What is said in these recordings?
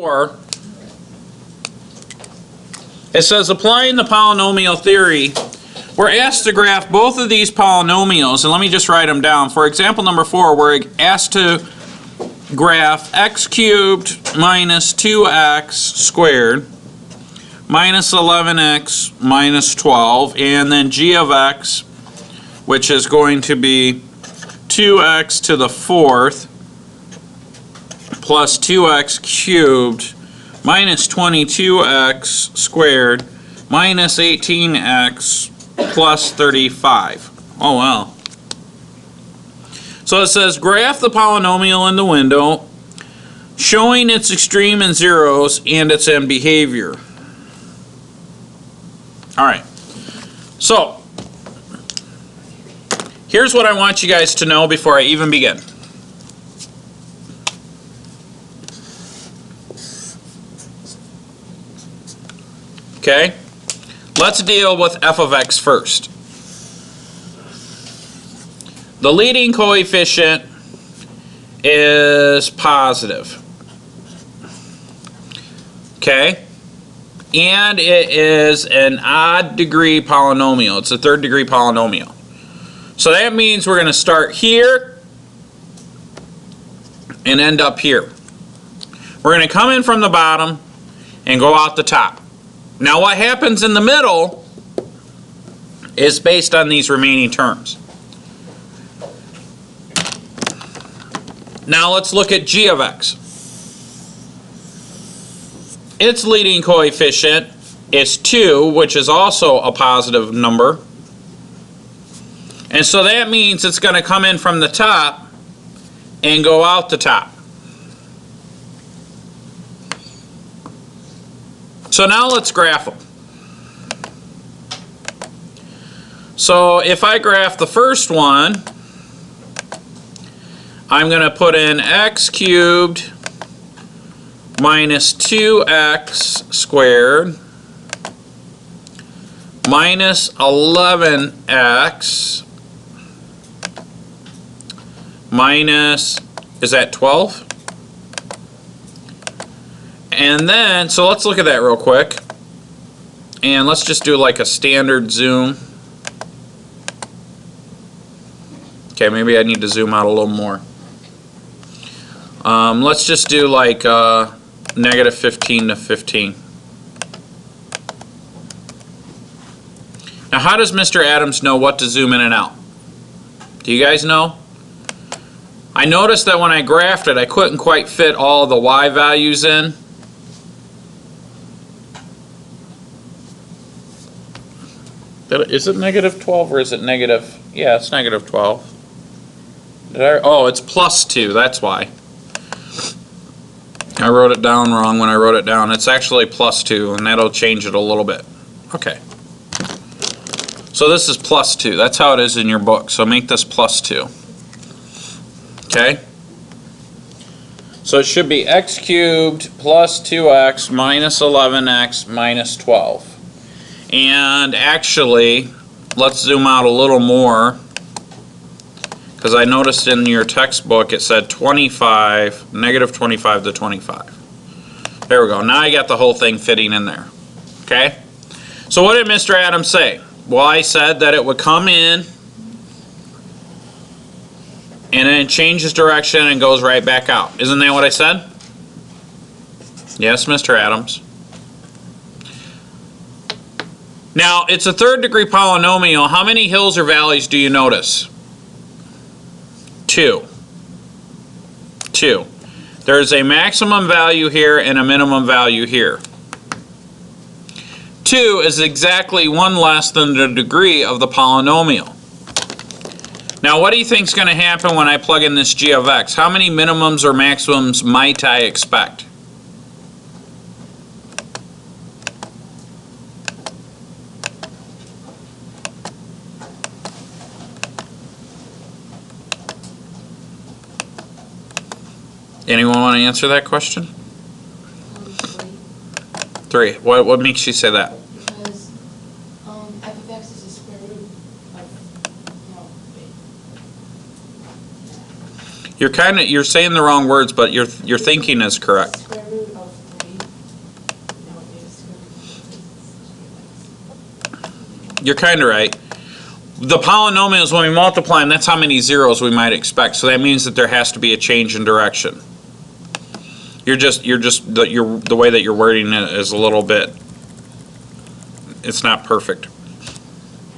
4, it says applying the polynomial theory, we're asked to graph both of these polynomials, and let me just write them down. For example number 4, we're asked to graph x cubed minus 2x squared minus 11x minus 12, and then g of x, which is going to be 2x to the 4th plus 2x cubed minus 22x squared minus 18x plus 35. Oh wow. So it says graph the polynomial in the window showing its extreme in zeros and its end behavior. Alright, so here's what I want you guys to know before I even begin. Okay, let's deal with f of x first. The leading coefficient is positive. Okay, and it is an odd degree polynomial. It's a third degree polynomial. So that means we're going to start here and end up here. We're going to come in from the bottom and go out the top. Now what happens in the middle is based on these remaining terms. Now let's look at g of x. Its leading coefficient is 2, which is also a positive number. And so that means it's going to come in from the top and go out the top. So now let's graph them. So if I graph the first one, I'm going to put in x cubed minus 2x squared minus 11x minus, is that 12? And then, so let's look at that real quick. And let's just do like a standard zoom. Okay, maybe I need to zoom out a little more. Let's just do like negative 15 to 15. Now how does Mr. Adams know what to zoom in and out? Do you guys know? I noticed that when I graphed it, I couldn't quite fit all the y values in. Is it negative 12 or is it negative? Yeah, it's negative 12. Oh, it's plus 2, that's why. I wrote it down wrong when I wrote it down. It's actually plus 2, and that'll change it a little bit. Okay. So this is plus 2. That's how it is in your book. So make this plus 2. Okay? So it should be x cubed plus 2x minus 11x minus 12. And actually, let's zoom out a little more, because I noticed in your textbook it said 25, negative 25 to 25. There we go. Now I got the whole thing fitting in there. Okay? So what did Mr. Adams say? Well, I said that it would come in and then it changes direction and goes right back out. Isn't that what I said? Yes, Mr. Adams. Now, it's a third degree polynomial. How many hills or valleys do you notice? 2. 2. There's a maximum value here and a minimum value here. 2 is exactly 1 less than the degree of the polynomial. Now, what do you think is going to happen when I plug in this g of x? How many minimums or maximums might I expect? Anyone want to answer that question? 3. What makes you say that? Because f of x is the square root of, You're saying the wrong words, but your thinking is correct. Square root of You're kind of right. The polynomials, when we multiply them, that's how many zeros we might expect. So that means that there has to be a change in direction. The way that you're wording it is a little bit, it's not perfect.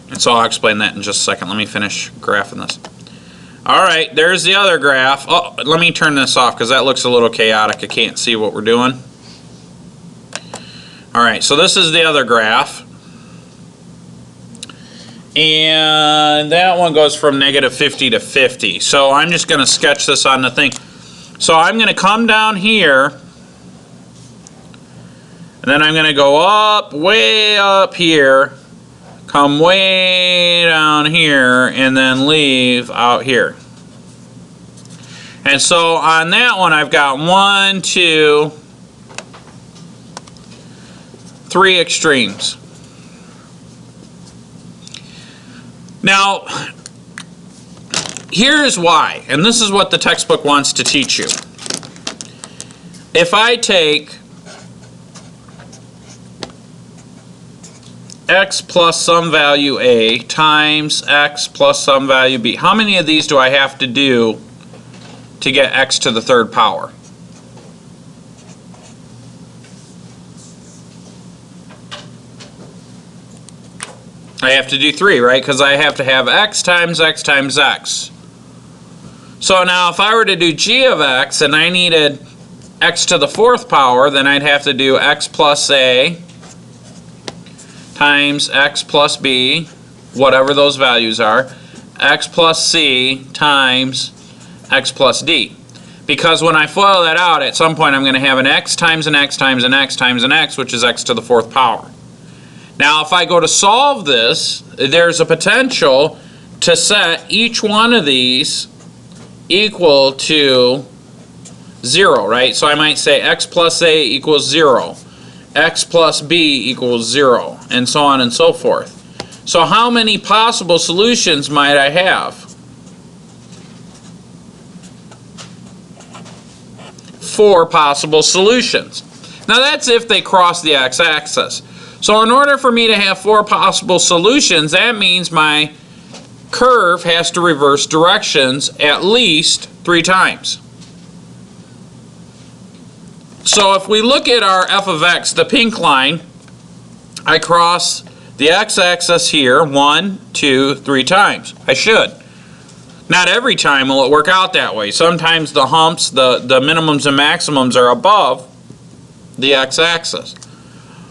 And so I'll explain that in just a second. Let me finish graphing this. All right, there's the other graph. Oh, let me turn this off because that looks a little chaotic. I can't see what we're doing. All right, so this is the other graph. And that one goes from -50 to 50. So I'm just going to sketch this on the thing. So I'm going to come down here, and then I'm going to go up, way up here, come way down here, and then leave out here. And so on that one, I've got 1, 2, 3 extremes. Now, here's why, and this is what the textbook wants to teach you. If I take x plus some value a times x plus some value b, how many of these do I have to do to get x to the third power? I have to do 3, right? Because I have to have x times x times x. So now if I were to do g of x and I needed x to the 4th power, then I'd have to do x plus a times x plus b, whatever those values are, x plus c times x plus d. Because when I FOIL that out, at some point I'm going to have an x times an x times an x times an x, which is x to the 4th power. Now if I go to solve this, there's a potential to set each one of these equal to 0, right? So I might say x plus a equals 0, x plus b equals 0, and so on and so forth. So how many possible solutions might I have? 4 possible solutions. Now that's if they cross the x-axis. So in order for me to have 4 possible solutions, that means my curve has to reverse directions at least 3 times. So if we look at our f of x, the pink line, I cross the x-axis here 1, 2, 3 times. I should. Not every time will it work out that way. Sometimes the humps, the minimums and maximums are above the x-axis.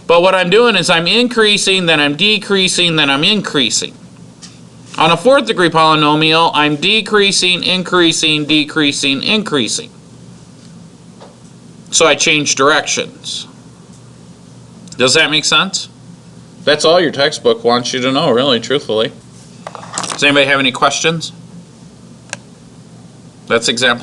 But what I'm doing is I'm increasing, then I'm decreasing, then I'm increasing. On a 4th degree polynomial, I'm decreasing, increasing, decreasing, increasing. So I change directions. Does that make sense? That's all your textbook wants you to know, really, truthfully. Does anybody have any questions? That's example